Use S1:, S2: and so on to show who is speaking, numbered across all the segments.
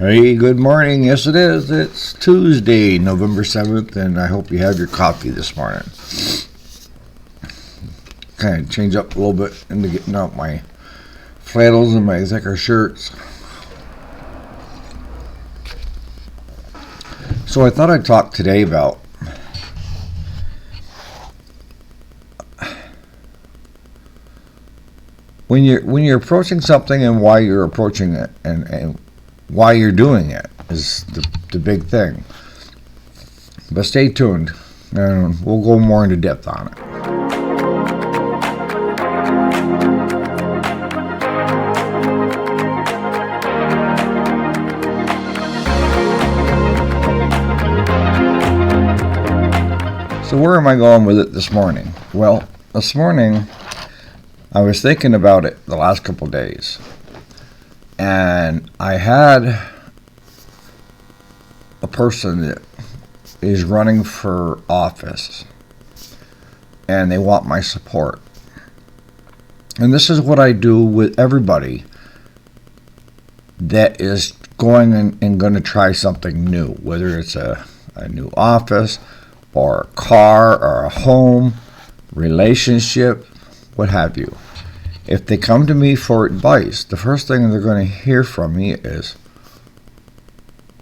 S1: Hey, good morning. Yes, it is. It's Tuesday, November 7th, and I hope you have your coffee this morning. Kind of change up a little bit into getting out my flannels and my thicker shirts. So I thought I'd talk today about when you're approaching something and why you're approaching it and why you're doing it is the big thing. But stay tuned, and we'll go more into depth on it. So where am I going with it this morning? Well, this morning I was thinking about it the last couple of days. And I had a person that is running for office, and they want my support. And this is what I do with everybody that is going and going to try something new, whether it's a new office or a car or a home, relationship, what have you. If they come to me for advice, the first thing they're going to hear from me is,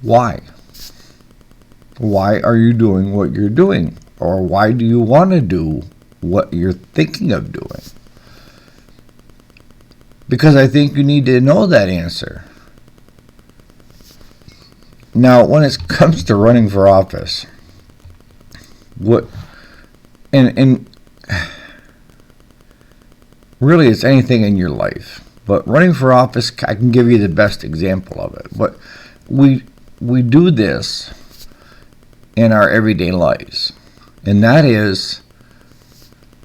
S1: why? Why are you doing what you're doing? Or why do you want to do what you're thinking of doing? Because I think you need to know that answer. Now, when it comes to running for office, really, it's anything in your life. But running for office, I can give you the best example of it. But we do this in our everyday lives. And that is,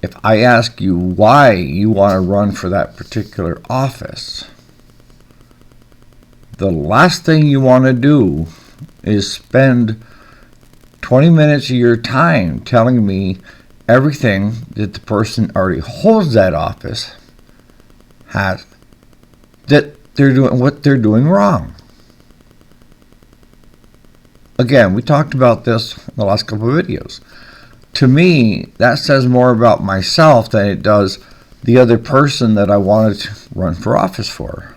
S1: if I ask you why you want to run for that particular office, the last thing you want to do is spend 20 minutes of your time telling me everything that the person already holds that office has, that they're doing what they're doing wrong. Again, we talked about this in the last couple of videos. To me, that says more about myself than it does the other person that I wanted to run for office for.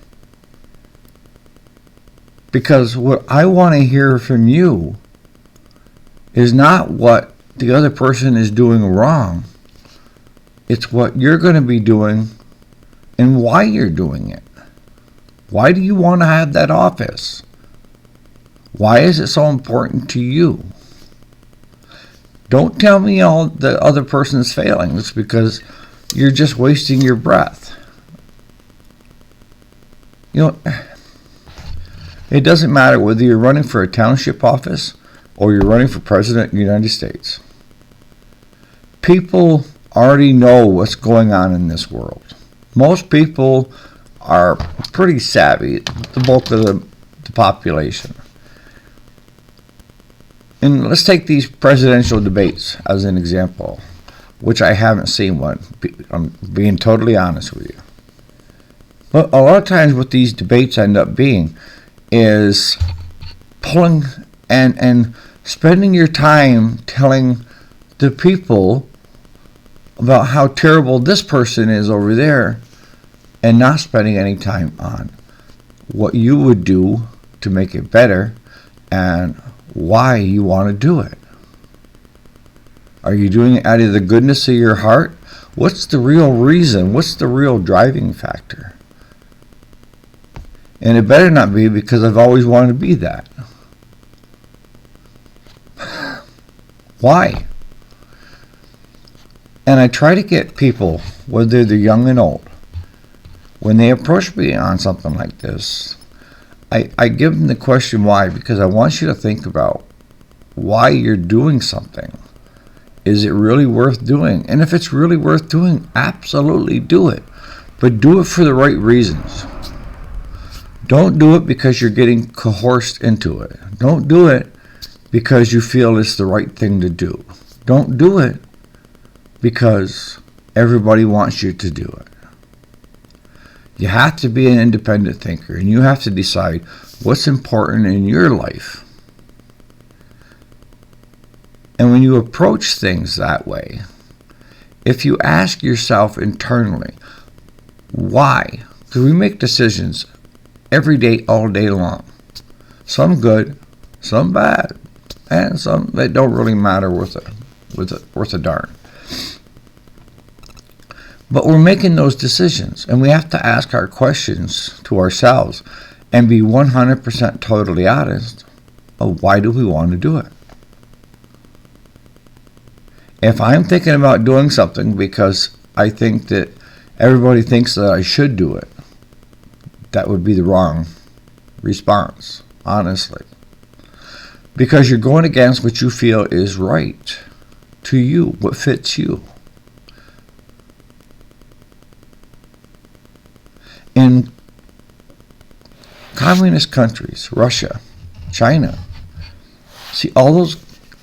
S1: Because what I want to hear from you is not what the other person is doing wrong. It's what you're going to be doing and why you're doing it. Why do you want to have that office? Why is it so important to you? Don't tell me all the other person's failings, because you're just wasting your breath. You know, it doesn't matter whether you're running for a township office or you're running for president of the United States. People already know what's going on in this world. Most people are pretty savvy, the bulk of the population. And let's take these presidential debates as an example, which I haven't seen one. I'm being totally honest with you. But a lot of times what these debates end up being is pulling and spending your time telling the people about how terrible this person is over there, and not spending any time on what you would do to make it better and why you want to do it. Are you doing it out of the goodness of your heart? What's the real reason? What's the real driving factor? And it better not be because I've always wanted to be that. Why? And I try to get people, whether they're young and old, when they approach me on something like this, I give them the question why, because I want you to think about why you're doing something. Is it really worth doing? And if it's really worth doing, absolutely do it. But do it for the right reasons. Don't do it because you're getting coerced into it. Don't do it because you feel it's the right thing to do. Don't do it because everybody wants you to do it. You have to be an independent thinker, and you have to decide what's important in your life. And when you approach things that way, if you ask yourself internally, why? Because we make decisions every day, all day long. Some good, some bad, and some that don't really matter worth a darn. But we're making those decisions, and we have to ask our questions to ourselves and be 100% totally honest of why do we want to do it. If I'm thinking about doing something because I think that everybody thinks that I should do it, that would be the wrong response, honestly. Because you're going against what you feel is right to you, what fits you. In communist countries, Russia, China, see, all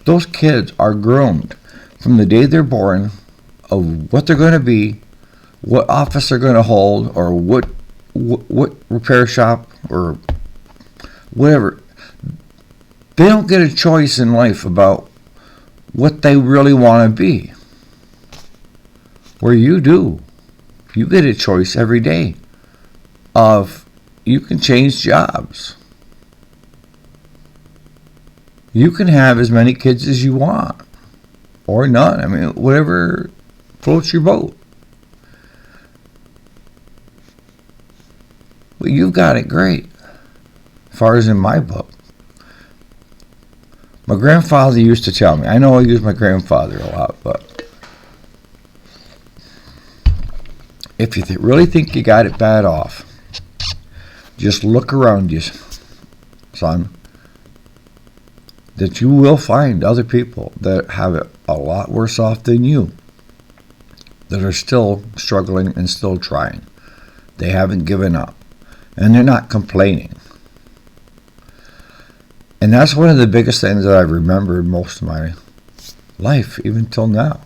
S1: those kids are groomed from the day they're born of what they're going to be, what office they're going to hold, or what repair shop or whatever. They don't get a choice in life about what they really want to be. Where you do. You get a choice every day of you can change jobs. You can have as many kids as you want. Or none. I mean, whatever floats your boat. Well, you've got it great. As far as in my book. My grandfather used to tell me, I know I use my grandfather a lot, but if you really think you got it bad off, just look around you, son, that you will find other people that have it a lot worse off than you, that are still struggling and still trying. They haven't given up, and they're not complaining. And that's one of the biggest things that I've remembered most of my life, even till now,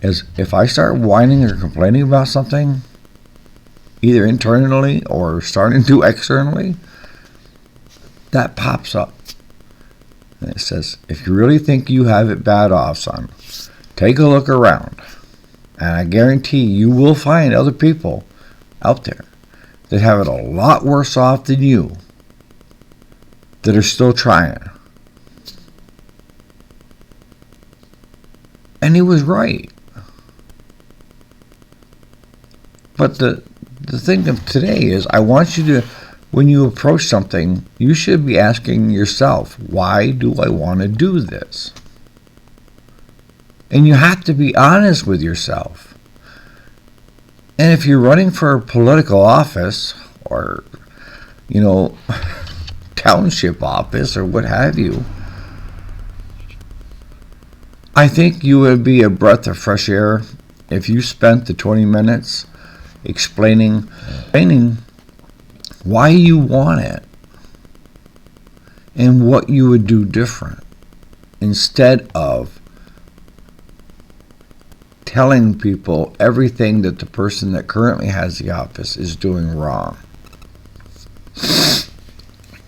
S1: is if I start whining or complaining about something, either internally or starting to externally, that pops up. And it says, if you really think you have it bad off, son, take a look around. And I guarantee you will find other people out there that have it a lot worse off than you, that are still trying. And he was right. But the thing of today is, I want you to, when you approach something, you should be asking yourself, why do I want to do this? And you have to be honest with yourself. And if you're running for a political office or, township office or what have you, I think you would be a breath of fresh air if you spent the 20 minutes explaining why you want it and what you would do different, instead of telling people everything that the person that currently has the office is doing wrong.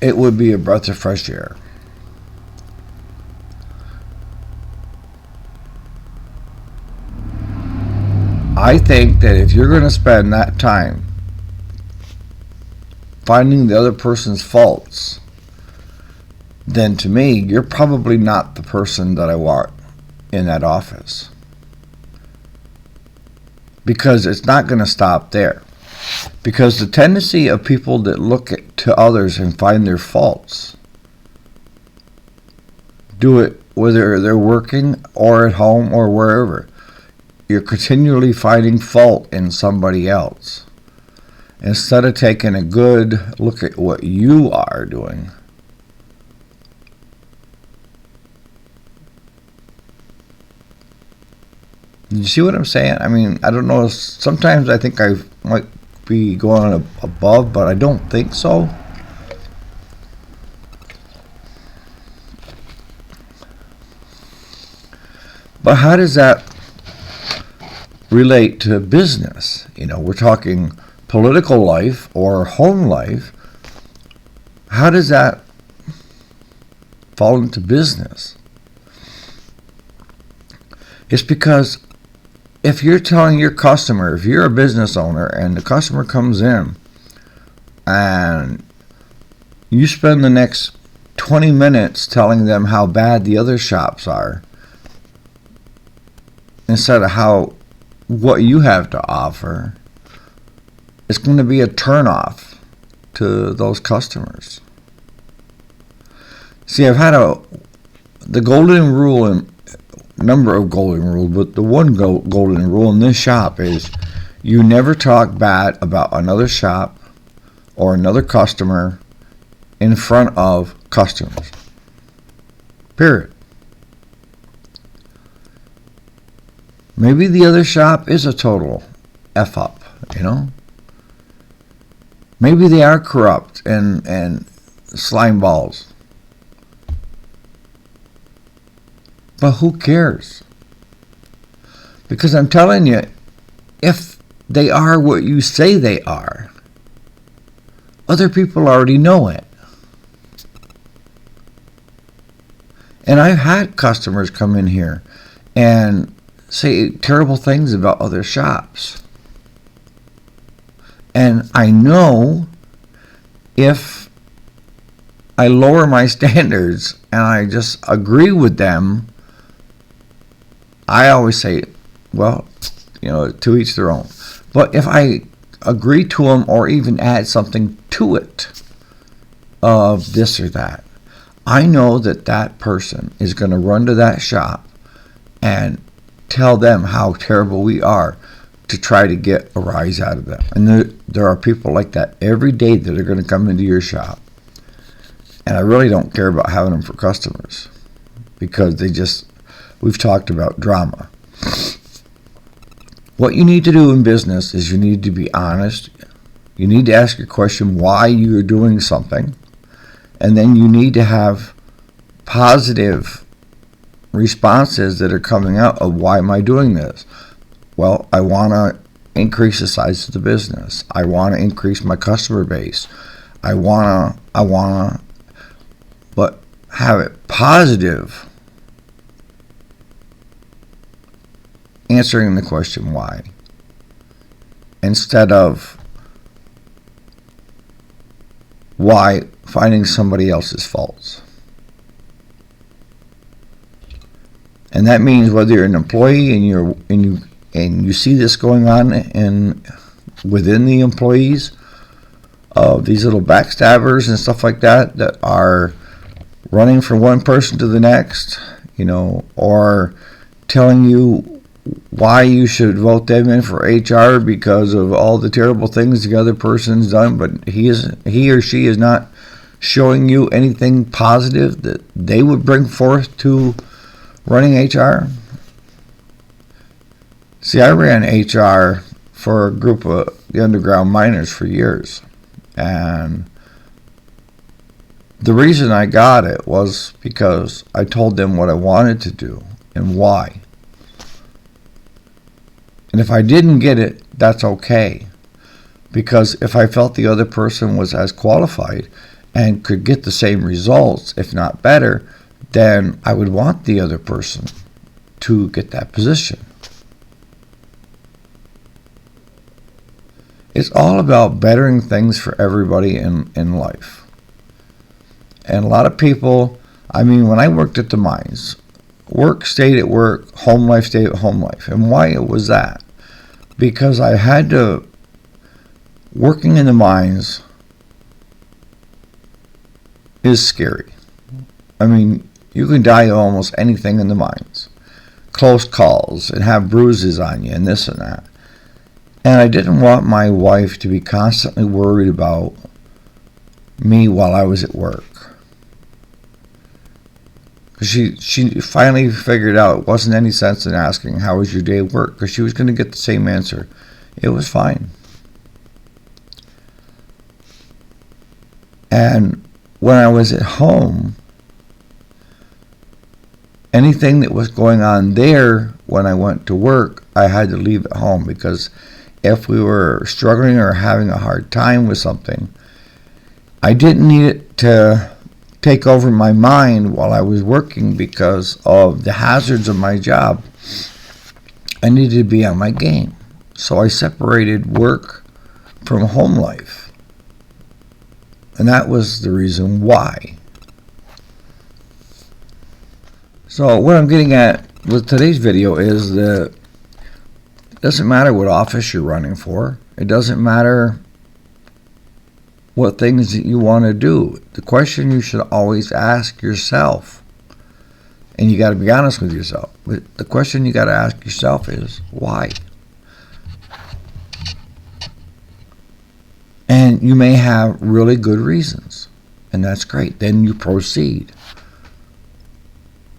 S1: It would be a breath of fresh air. I think that if you're going to spend that time finding the other person's faults, then to me, you're probably not the person that I want in that office. Because it's not going to stop there. Because the tendency of people that look to others and find their faults, do it whether they're working or at home or wherever. You're continually finding fault in somebody else, instead of taking a good look at what you are doing. You see what I'm saying? I mean, I don't know. Sometimes I think I might be going above, but I don't think so. But how does that relate to business? We're talking political life or home life, how does that fall into business? It's because if you're telling your customer, if you're a business owner and the customer comes in and you spend the next 20 minutes telling them how bad the other shops are instead of what you have to offer, it's going to be a turnoff to those customers. See, I've had the golden rule, and number of golden rules, but the one golden rule in this shop is you never talk bad about another shop or another customer in front of customers. Period. Maybe the other shop is a total F up, Maybe they are corrupt and slime balls. But who cares? Because I'm telling you, if they are what you say they are, other people already know it. And I've had customers come in here and say terrible things about other shops. And I know if I lower my standards and I just agree with them, I always say, well, to each their own. But if I agree to them or even add something to it of this or that, I know that person is going to run to that shop and tell them how terrible we are to try to get a rise out of them. And there are people like that every day that are going to come into your shop. And I really don't care about having them for customers because we've talked about drama. What you need to do in business is you need to be honest. You need to ask your question why you're doing something. And then you need to have positive responses that are coming out of why am I doing this? Well, I want to increase the size of the business. I want to increase my customer base. I want to, but have it positive. Answering the question why, instead of why finding somebody else's faults. And that means whether you're an employee and you see this going on within the employees of these little backstabbers and stuff like that are running from one person to the next, or telling you why you should vote them in for HR because of all the terrible things the other person's done, but he or she is not showing you anything positive that they would bring forth to running HR. See, I ran HR for a group of the underground miners for years, and the reason I got it was because I told them what I wanted to do and why. And if I didn't get it, that's okay. Because if I felt the other person was as qualified and could get the same results, if not better, then I would want the other person to get that position. It's all about bettering things for everybody in life. And a lot of people, when I worked at the mines, work stayed at work, home life stayed at home life. And why was that? Because I had to, working in the mines is scary. You can die of almost anything in the mines. Close calls and have bruises on you and this and that. And I didn't want my wife to be constantly worried about me while I was at work. She finally figured out it wasn't any sense in asking, how was your day at work? Because she was going to get the same answer. It was fine. And when I was at home, anything that was going on there when I went to work, I had to leave at home because if we were struggling or having a hard time with something, I didn't need it to take over my mind while I was working because of the hazards of my job. I needed to be on my game. So I separated work from home life. And that was the reason why. So what I'm getting at with today's video is that it doesn't matter what office you're running for. It doesn't matter what things that you want to do. The question you should always ask yourself, and you got to be honest with yourself, but the question you got to ask yourself is, why? And you may have really good reasons, and that's great. Then you proceed.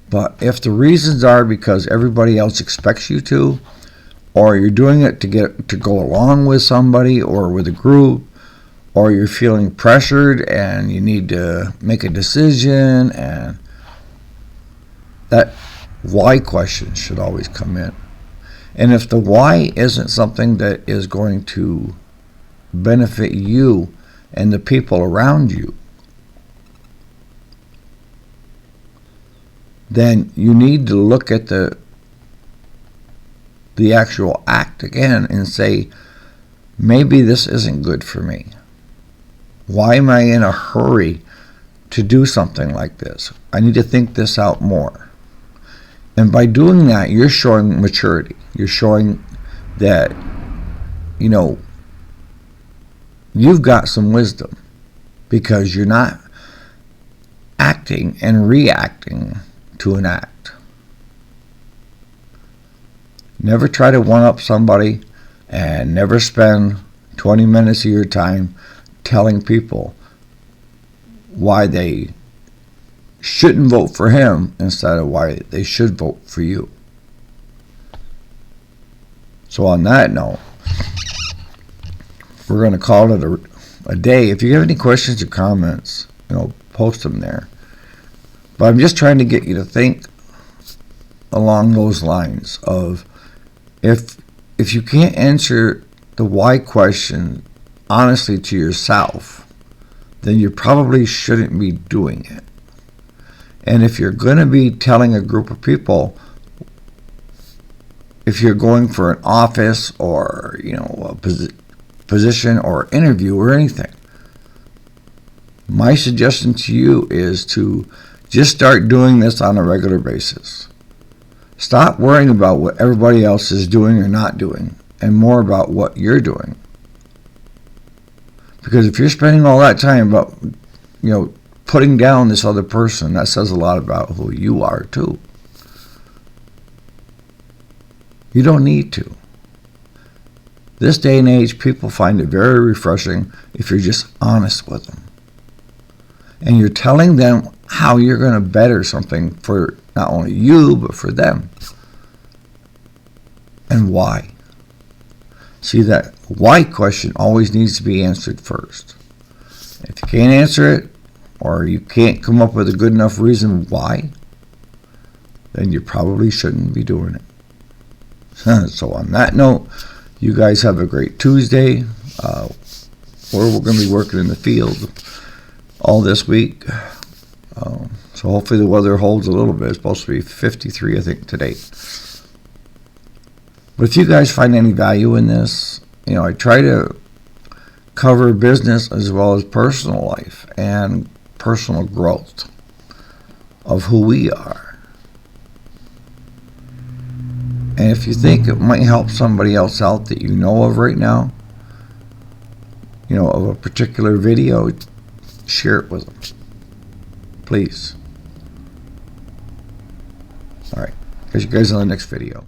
S1: But if the reasons are because everybody else expects you to, or you're doing it to go along with somebody or with a group, or you're feeling pressured and you need to make a decision, and that why question should always come in. And if the why isn't something that is going to benefit you and the people around you, then you need to look at the actual act again and say, maybe this isn't good for me. Why am I in a hurry to do something like this? I need to think this out more. And by doing that, you're showing maturity. You're showing that, you've got some wisdom because you're not acting and reacting to an act. Never try to one-up somebody, and never spend 20 minutes of your time telling people why they shouldn't vote for him instead of why they should vote for you. So on that note, we're going to call it a day. If you have any questions or comments, post them there. But I'm just trying to get you to think along those lines of, if you can't answer the why question honestly to yourself, then you probably shouldn't be doing it. And if you're going to be telling a group of people, if you're going for an office or a position or interview or anything, my suggestion to you is to just start doing this on a regular basis. Stop worrying about what everybody else is doing or not doing, and more about what you're doing. Because if you're spending all that time about, putting down this other person, that says a lot about who you are too. You don't need to. This day and age, people find it very refreshing if you're just honest with them. And you're telling them how you're going to better something for not only you, but for them. And why. See, that why question always needs to be answered first. If you can't answer it, or you can't come up with a good enough reason why, then you probably shouldn't be doing it. So on that note, you guys have a great Tuesday. We're going to be working in the field all this week. So hopefully the weather holds a little bit. It's supposed to be 53, I think, today. But if you guys find any value in this, I try to cover business as well as personal life and personal growth of who we are. And if you think it might help somebody else out that you know of right now, of a particular video, share it with them. Please. All right. Catch you guys on the next video.